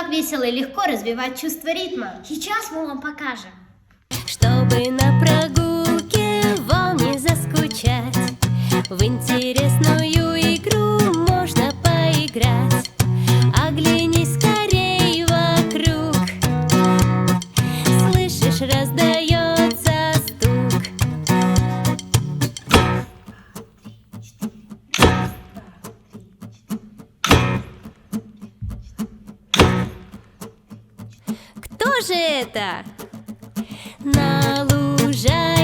как весело и легко развивать чувство ритма. Сейчас мы вам покажем. Чтобы на прогулке вам не заскучать, в интересную игру можно поиграть. Оглянись скорей вокруг, слышишь, раздается стук. Кто же это? На лужайке